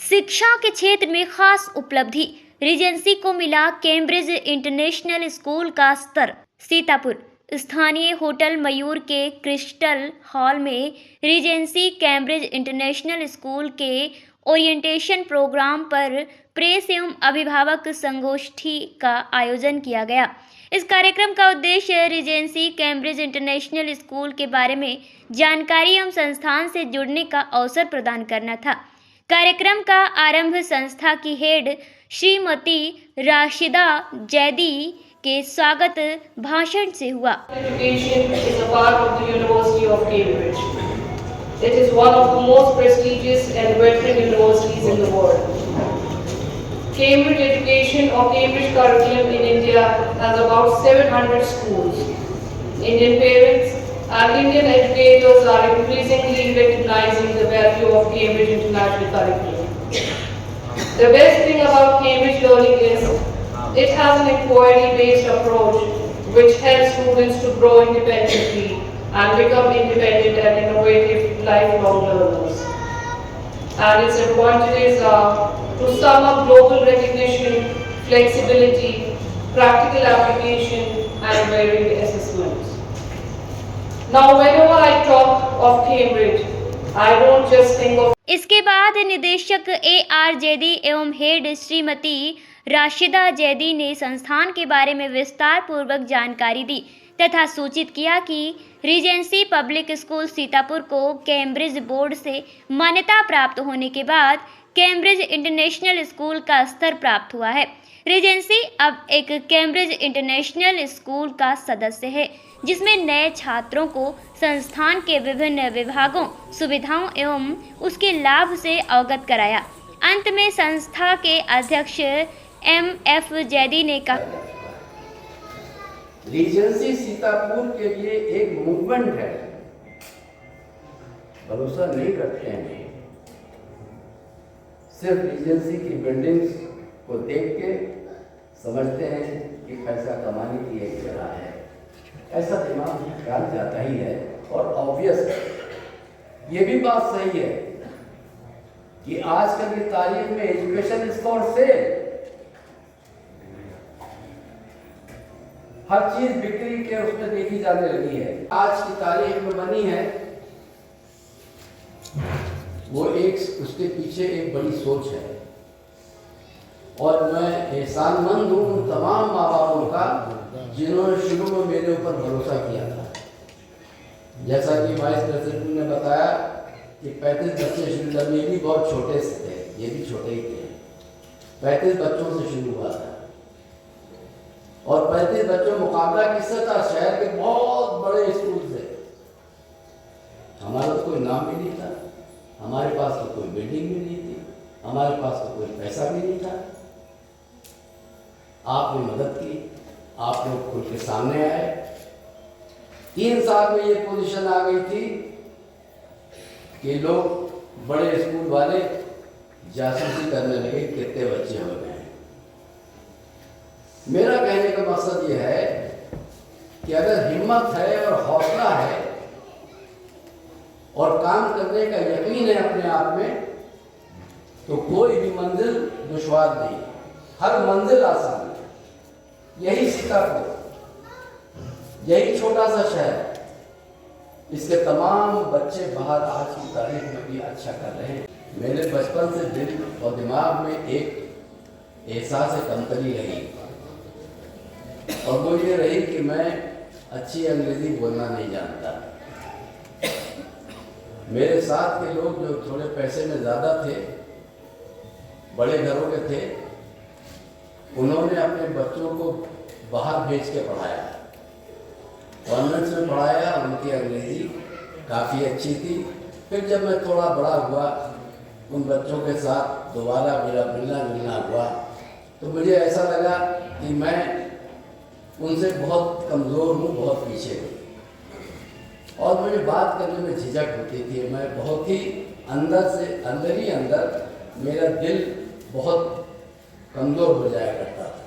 शिक्षा के क्षेत्र में खास उपलब्धि, रीजेंसी को मिला कैम्ब्रिज इंटरनेशनल स्कूल का स्तर। सीतापुर स्थानीय होटल मयूर के क्रिस्टल हॉल में रीजेंसी कैम्ब्रिज इंटरनेशनल स्कूल के ओरिएंटेशन प्रोग्राम पर प्रेस एवं अभिभावक संगोष्ठी का आयोजन किया गया। इस कार्यक्रम का उद्देश्य रीजेंसी कैम्ब्रिज इंटरनेशनल स्कूल के बारे में जानकारी एवं संस्थान से जुड़ने का अवसर प्रदान करना था। कार्यक्रम का आरंभ संस्था की हेड श्रीमती राशिदा जैदी के स्वागत भाषण से हुआ। Education is a part of the University of Cambridge. It is one of the most prestigious and veteran universities in the world. Cambridge education or Cambridge curriculum in India has about 700 schools. Indian parents and Indian educators are increasingly recognizing the value of Cambridge International Curriculum. The best thing about Cambridge learning is it has an inquiry-based approach which helps students to grow independently and become independent and innovative lifelong learners. And its advantages are to sum up global recognition, flexibility, practical application and varied assessments. Now, whenever I talk of Cambridge, I don't just think of इसके बाद निदेशक AR Zaidi एवं head Shrimati Rashida Zaidi ने संस्थान के बारे में विस्तार पूर्वक जानकारी दी तथा सूचित किया कि रीजेंसी पब्लिक स्कूल सीतापुर को कैम्ब्रिज बोर्ड से मान्यता प्राप्त होने के बाद कैम्ब्रिज इंटरनेशनल स्कूल का स्तर प्राप्त हुआ है। रीजेंसी अब एक कैम्ब्रिज इंटरनेशनल स्कूल का सदस्य है, जिसमें नए छात्रों को संस्थान के विभिन्न विभागों, सुविधाओं एवं उसके लाभ से अवगत कराया। अंत में संस्था के अध्यक्ष MF जैदी ने कहा, रीजेंसी सीतापुर के लिए एक मूवमेंट है। भरोसा नहीं करते हैं, सिर्फ रीजेंसी की बिल्डिंग्स को देख के समझते हैं कि पैसा कमाने की एक जगह है, ऐसा दिमाग में ख्याल जाता ही है। और ऑब्वियस है, ये भी बात सही है कि आजकल की तारीख में एजुकेशन इज फॉर सेल। हर चीज बिक्री के उसमें देखी जाने लगी है। आज की तारीख में बनी है वो एक, उसके पीछे एक बड़ी सोच है। और मैं एहसानमंद हूँ उन तमाम माँ बापों का जिन्होंने शुरू में मेरे ऊपर भरोसा किया था। जैसा कि वाइस प्रेसिडेंट ने बताया कि 35 बच्चे शुरू कर, ये भी बहुत छोटे से थे, ये भी छोटे ही थे। 35 बच्चों से शुरू हुआ था और 35 बच्चों मुकाबला किससे था? शहर के बहुत बड़े स्कूल से। हमारा तो कोई नाम भी नहीं था, हमारे पास तो कोई बिल्डिंग भी नहीं थी, हमारे पास तो कोई पैसा भी नहीं था। आपने मदद की, आप लोग खुद के सामने आए। 3 साल में ये पोजीशन आ गई थी कि लोग बड़े स्कूल वाले जासूसी करने लगे कितने बच्चे हो गए। मेरा कहने का मकसद ये है कि अगर हिम्मत है और हौसला है और काम करने का यकीन है अपने आप में, तो कोई भी मंजिल दुश्वार नहीं, हर मंजिल आसान है। यही सीतापुर, यही छोटा सा शहर, इसके तमाम बच्चे बाहर आज की तारीख में भी अच्छा कर रहे हैं। मेरे बचपन से दिल और दिमाग में एक एहसास कमतरी रही और वो ये रही कि मैं अच्छी अंग्रेजी बोलना नहीं जानता। मेरे साथ के लोग जो थोड़े पैसे में ज़्यादा थे, बड़े घरों के थे, उन्होंने अपने बच्चों को बाहर भेज के पढ़ाया, कॉन्वेंट्स में पढ़ाया। उनकी अंग्रेजी काफ़ी अच्छी थी। फिर जब मैं थोड़ा बड़ा हुआ, उन बच्चों के साथ दोबारा मेरा मिलना हुआ, तो मुझे ऐसा लगा कि मैं उनसे बहुत कमज़ोर हूँ, बहुत पीछे हूँ और मुझे बात करने में झिझक होती थी। मैं बहुत ही अंदर ही अंदर मेरा दिल बहुत कमज़ोर हो जाया करता था।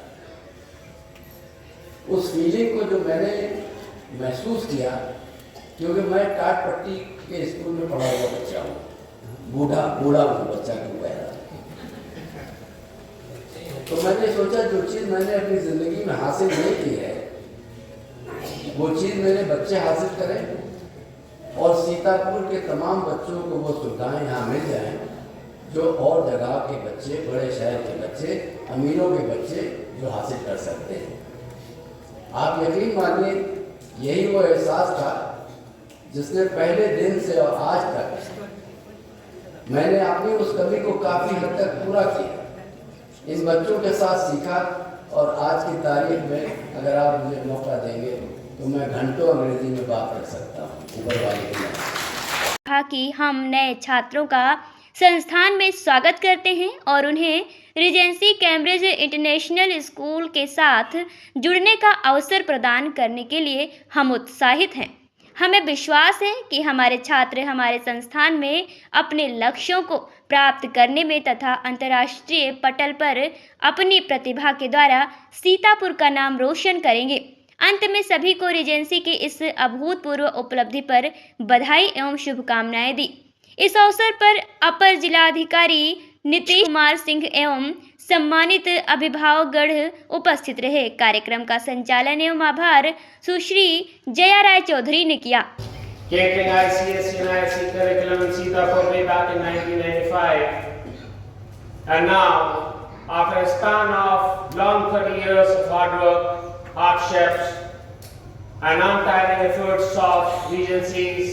उस फीलिंग को जो मैंने महसूस किया, क्योंकि मैं टाट पट्टी के स्कूल में पढ़ा हुआ बच्चा हूँ, बूढ़ा हूँ, बच्चा क्यों कह रहा। तो मैंने सोचा जो चीज़ मैंने अपनी ज़िंदगी में हासिल नहीं की है वो चीज़ मेरे बच्चे हासिल करें और सीतापुर के तमाम बच्चों को वो सुविधाएं यहाँ मिल जाएं जो और जगह के बच्चे, बड़े शहर के बच्चे, अमीरों के बच्चे जो हासिल कर सकते हैं। आप यकीन मानिए यही वो एहसास था जिसने पहले दिन से और आज तक मैंने अपनी उस कमी को काफ़ी हद तक पूरा किया, इन बच्चों के साथ सीखा। और आज की तारीख में अगर आप मुझे मौका देंगे तो मैं घंटों अंग्रेजी में बात कर सकता हूँ। ऊपर वाले की कहा कि हम नए छात्रों का संस्थान में स्वागत करते हैं और उन्हें रीजेंसी कैम्ब्रिज इंटरनेशनल स्कूल के साथ जुड़ने का अवसर प्रदान करने के लिए हम उत्साहित हैं। हमें विश्वास है कि हमारे छात्र हमारे संस्थान में अपने लक्ष्यों को प्राप्त करने में तथा अंतर्राष्ट्रीय पटल पर अपनी प्रतिभा के द्वारा सीतापुर का नाम रोशन करेंगे। अंत में सभी को रीजेंसी की इस अभूतपूर्व उपलब्धि पर बधाई एवं शुभकामनाएं दी। इस अवसर पर अपर जिलाधिकारी नीतीश कुमार सिंह एवं सम्मानित अभिभावकगण उपस्थित रहे। कार्यक्रम का संचालन एवं आभार सुश्री जया राय चौधरी ने किया। Catering ICSE and ISC curriculum in Sitapur way back in 1995, and now after a span of long 30 years of hard work, hardships, and untiring efforts of Regency's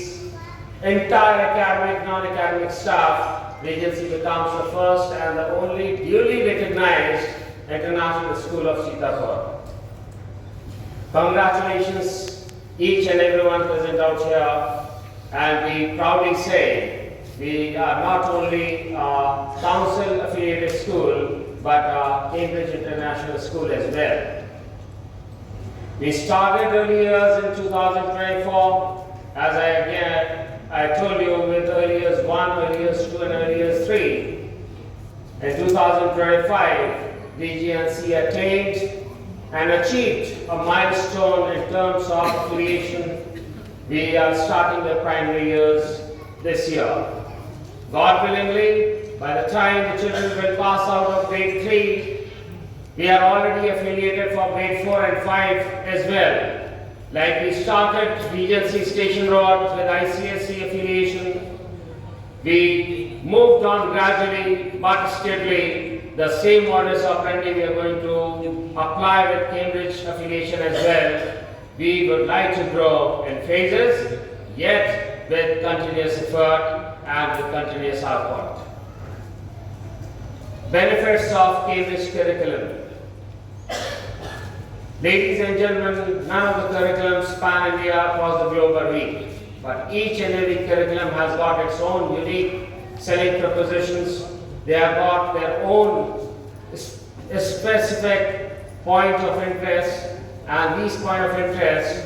entire academic, non-academic staff, Regency becomes the first and the only duly recognized international school of Sitapur. Congratulations each and everyone present out here, and we proudly say we are not only a council affiliated school but a Cambridge International School as well. We started early years in 2024, as I told you, with early years 1, early years 2 and early years 3. In 2025, VGNC attained and achieved a milestone in terms of affiliation. We are starting the primary years this year. God willingly, by the time the children will pass out of grade 3, we are already affiliated for grade 4 and 5 as well. Like we started Regency Station Road with ICSE affiliation, we moved on gradually but steadily. The same modus operandi we are going to apply with Cambridge affiliation as well. We would like to grow in phases, yet with continuous effort and with continuous output. Benefits of Cambridge curriculum. Ladies and gentlemen, none of the curriculums span India across the globe are weak, but each and every curriculum has got its own unique selling propositions. They have got their own specific point of interest, and these point of interest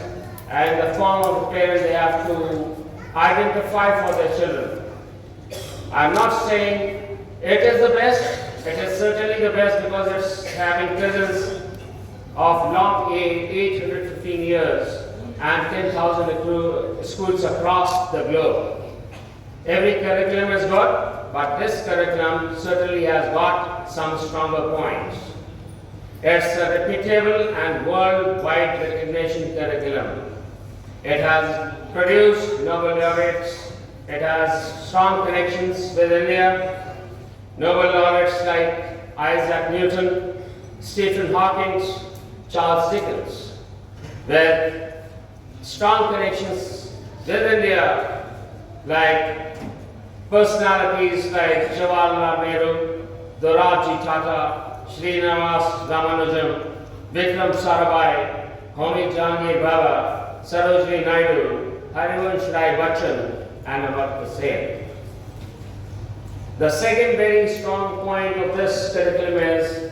and the form of the parents they have to identify for their children. I am not saying it is the best, it is certainly the best because it's having presence of long 815 years and 10,000 schools across the globe. Every curriculum is good, but this curriculum certainly has got some stronger points. It's a reputable and worldwide recognition curriculum. It has produced Nobel laureates. It has strong connections with India. Nobel laureates like Isaac Newton, Stephen Hawking, Charles Dickens, with strong connections with India, like personalities like Jawaharlal Nehru, Dorabji Tata, Srinivas Ramanujan, Vikram Sarabhai, Homi Jahangir Baba, Sarojini Naidu, Harivansh Rai Bachchan, and Amartya Sen. The second very strong point of this curriculum is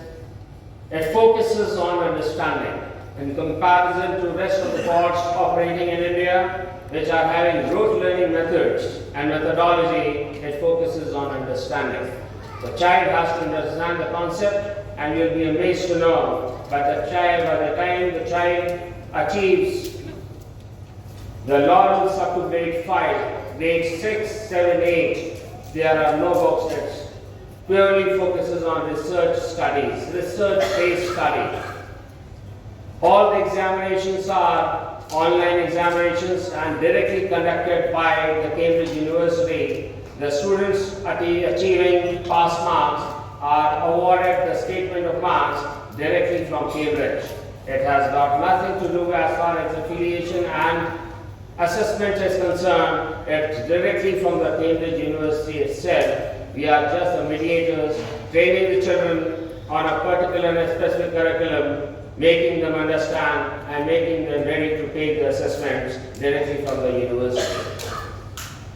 it focuses on understanding. In comparison to the rest of the boards operating in India, which are having rote learning methods and methodology, it focuses on understanding. The child has to understand the concept, and you'll be amazed to know by the time the child achieves the laurels up to grade 5, grade 6, 7, 8, there are no books purely focuses on research studies, research-based study. All the examinations are online examinations and directly conducted by the Cambridge University. The students achieving pass marks are awarded the statement of marks directly from Cambridge. It has got nothing to do as far as affiliation and assessment is concerned. It's directly from the Cambridge University itself. We are just the mediators, training the children on a particular and specific curriculum, making them understand and making them ready to take the assessments directly from the university.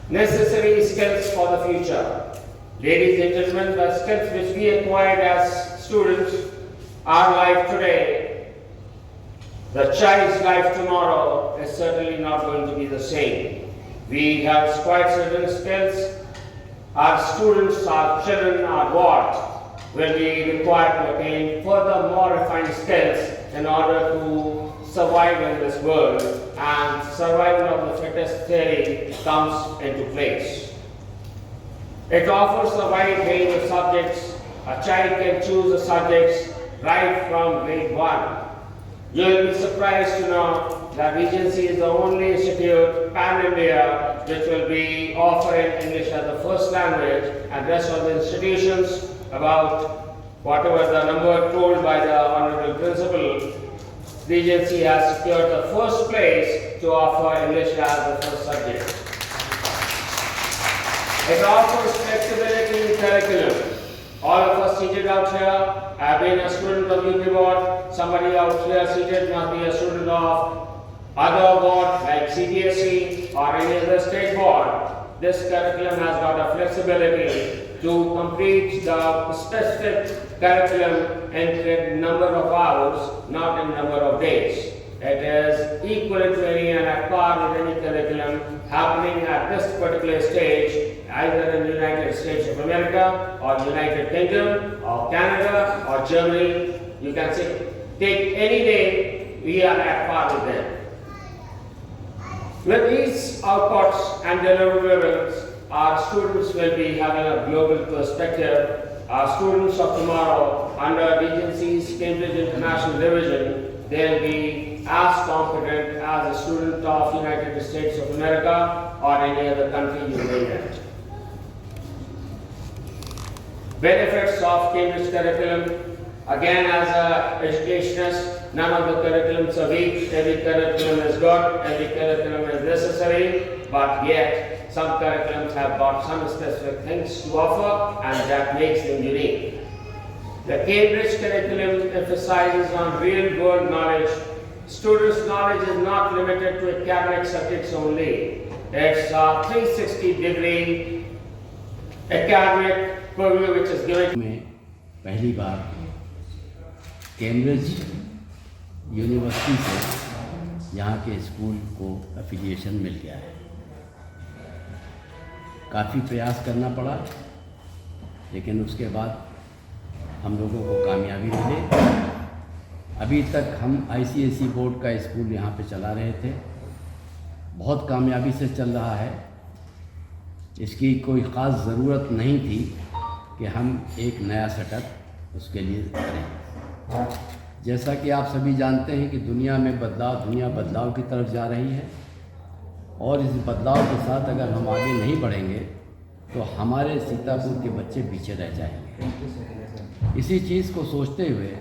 Necessary skills for the future. Ladies and gentlemen, the skills which we acquired as students, our life today, the child's life tomorrow is certainly not going to be the same. We have acquired certain skills. Our students, our children, our what will be required to attain further more refined skills in order to survive in this world, and survival of the fittest theory comes into place. It offers a wide range of subjects. A child can choose the subjects right from grade 1. You will be surprised to know that Regency is the only institute pan-India which will be offering English as the first language, and rest of the institutions, about whatever the number told by the Honorable Principal, Regency has secured the first place to offer English as the first subject. It offers flexibility in curriculum. All of us seated out here have been a student of UP board. Somebody out here seated must be a student of other board like CBSE or any other state board. This curriculum has got a flexibility to complete the specific curriculum in number of hours, not in number of days. It is equally and at par with any curriculum happening at this particular stage, either in the United States of America or United Kingdom or Canada or Germany. You can say, take any day, we are at par with them. With these outputs and deliverables, our students will be having a global perspective. Our students of tomorrow under Regency's Cambridge International Division, they'll be as competent as a student of United States of America or any other country you name it. Benefits of Cambridge curriculum. Again, as an educationist, none of the curriculums are weak. Every curriculum is good, every curriculum is necessary, but yet some curriculums have got some specific things to offer, and that makes them unique. The Cambridge curriculum emphasizes on real-world knowledge. Students' knowledge is not limited to academic subjects only. It's a 360-degree academic purview which is given. में पहली बार Cambridge university से यहाँ के school को affiliation मिल गया है। काफ़ी प्रयास करना पड़ा, लेकिन उसके बाद हम लोगों को कामयाबी मिली। अभी तक हम ICSE बोर्ड का स्कूल यहाँ पे चला रहे थे, बहुत कामयाबी से चल रहा है। इसकी कोई ख़ास ज़रूरत नहीं थी कि हम एक नया सेटअप उसके लिए करें। जैसा कि आप सभी जानते हैं कि दुनिया बदलाव की तरफ जा रही है, और इस बदलाव के साथ अगर हम आगे नहीं बढ़ेंगे तो हमारे सीतापुर के बच्चे पीछे रह जाएंगे। इसी चीज़ को सोचते हुए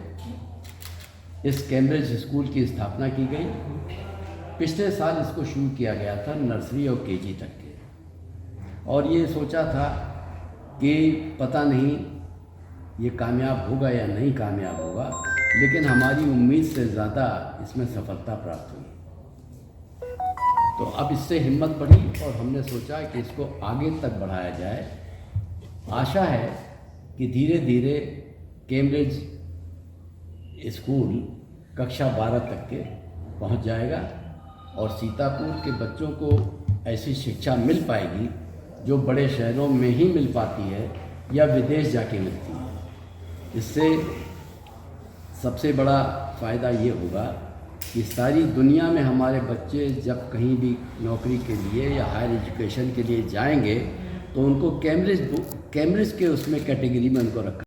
इस कैम्ब्रिज स्कूल की स्थापना की गई। पिछले साल इसको शुरू किया गया था नर्सरी और KG तक के, और ये सोचा था कि पता नहीं ये कामयाब होगा या नहीं कामयाब होगा, लेकिन हमारी उम्मीद से ज़्यादा इसमें सफलता प्राप्त हुई। तो अब इससे हिम्मत बढ़ी और हमने सोचा कि इसको आगे तक बढ़ाया जाए। आशा है कि धीरे धीरे कैम्ब्रिज स्कूल कक्षा 12 तक के पहुंच जाएगा और सीतापुर के बच्चों को ऐसी शिक्षा मिल पाएगी जो बड़े शहरों में ही मिल पाती है या विदेश जाके मिलती है। इससे सबसे बड़ा फ़ायदा ये होगा कि सारी दुनिया में हमारे बच्चे जब कहीं भी नौकरी के लिए या हायर एजुकेशन के लिए जाएंगे तो उनको कैम्ब्रिज के उसमें कैटेगरी में उनको रखा।